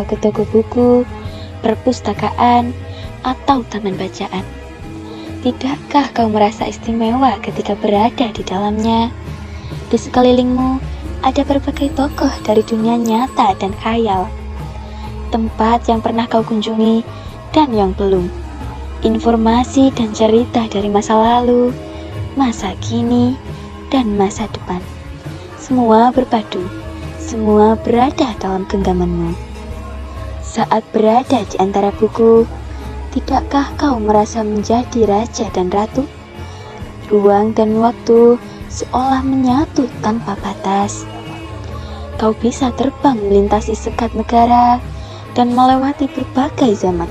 kau ke toko buku, perpustakaan, atau taman bacaan? Tidakkah kau merasa istimewa ketika berada di dalamnya? Di sekelilingmu ada berbagai tokoh dari dunia nyata dan khayal. Tempat yang pernah kau kunjungi dan yang belum. Informasi dan cerita dari masa lalu, masa kini, dan masa depan. Semua berpadu, semua berada dalam genggamanmu. Saat berada di antara buku, tidakkah kau merasa menjadi raja dan ratu? Ruang dan waktu seolah menyatu tanpa batas. Kau bisa terbang melintasi sekat negara dan melewati berbagai zaman.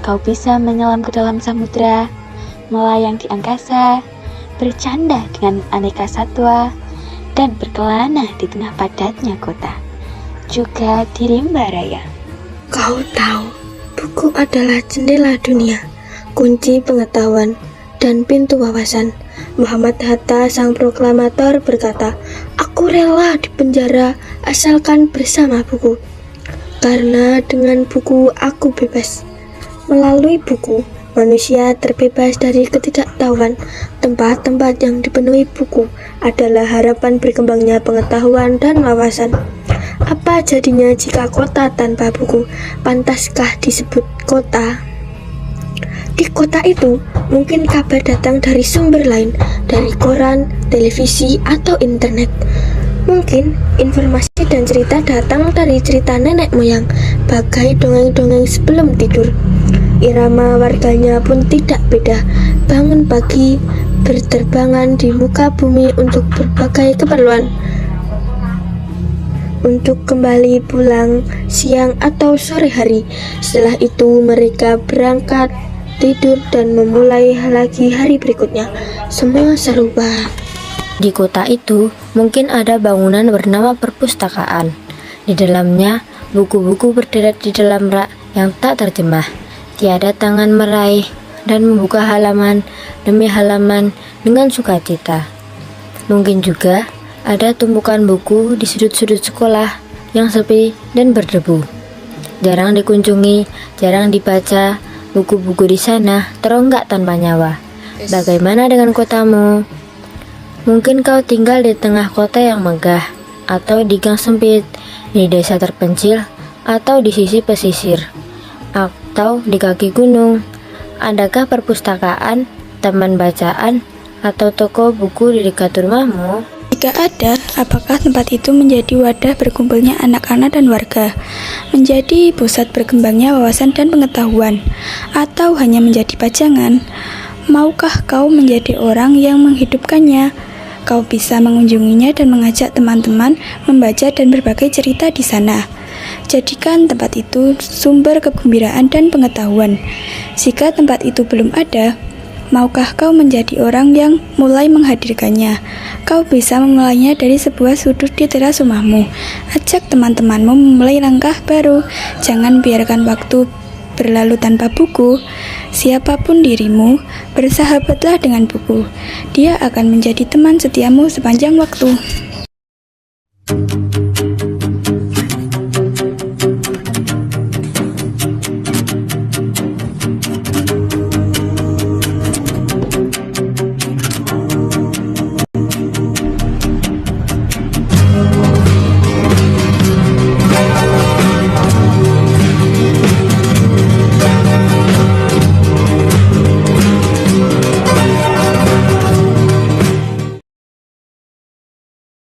Kau bisa menyelam ke dalam samudra, melayang di angkasa, bercanda dengan aneka satwa, dan berkelana di tengah padatnya kota, juga di rimba raya. Kau tahu, buku adalah jendela dunia, kunci pengetahuan, dan pintu wawasan. Muhammad Hatta, sang proklamator, berkata, "Aku rela dipenjara asalkan bersama buku. Karena dengan buku aku bebas." Melalui buku, manusia terbebas dari ketidaktahuan. Tempat-tempat yang dipenuhi buku adalah harapan berkembangnya pengetahuan dan wawasan. Apa jadinya jika kota tanpa buku? Pantaskah disebut kota? Di kota itu, mungkin kabar datang dari sumber lain, dari koran, televisi, atau internet. Mungkin informasi dan cerita datang dari cerita nenek moyang, bagai dongeng-dongeng sebelum tidur. Irama warganya pun tidak beda, bangun pagi, berterbangan di muka bumi untuk berbagai keperluan, untuk kembali pulang siang atau sore hari. Setelah itu mereka berangkat, tidur, dan memulai lagi hari berikutnya. Semua serupa. Di kota itu mungkin ada bangunan bernama perpustakaan. Di dalamnya buku-buku berderet di dalam rak yang tak terjemah. Tiada tangan meraih dan membuka halaman demi halaman dengan sukacita. Mungkin juga ada tumpukan buku di sudut-sudut sekolah yang sepi dan berdebu. Jarang dikunjungi, jarang dibaca. Buku-buku di sana teronggak tanpa nyawa. Bagaimana dengan kotamu? Mungkin kau tinggal di tengah kota yang megah, atau di gang sempit, di desa terpencil, atau di sisi pesisir, atau di kaki gunung. Adakah perpustakaan, taman bacaan, atau toko buku di dekat rumahmu? Jika ada, apakah tempat itu menjadi wadah berkumpulnya anak-anak dan warga, menjadi pusat berkembangnya wawasan dan pengetahuan, atau hanya menjadi pajangan? Maukah kau menjadi orang yang menghidupkannya? Kau bisa mengunjunginya dan mengajak teman-teman membaca dan berbagai cerita di sana. Jadikan tempat itu sumber kegembiraan dan pengetahuan. Jika tempat itu belum ada, maukah kau menjadi orang yang mulai menghadirkannya? Kau bisa memulainya dari sebuah sudut di teras rumahmu. Ajak teman-temanmu memulai langkah baru. Jangan biarkan waktu berlalu tanpa buku. Siapapun dirimu, bersahabatlah dengan buku. Dia akan menjadi teman setiamu sepanjang waktu.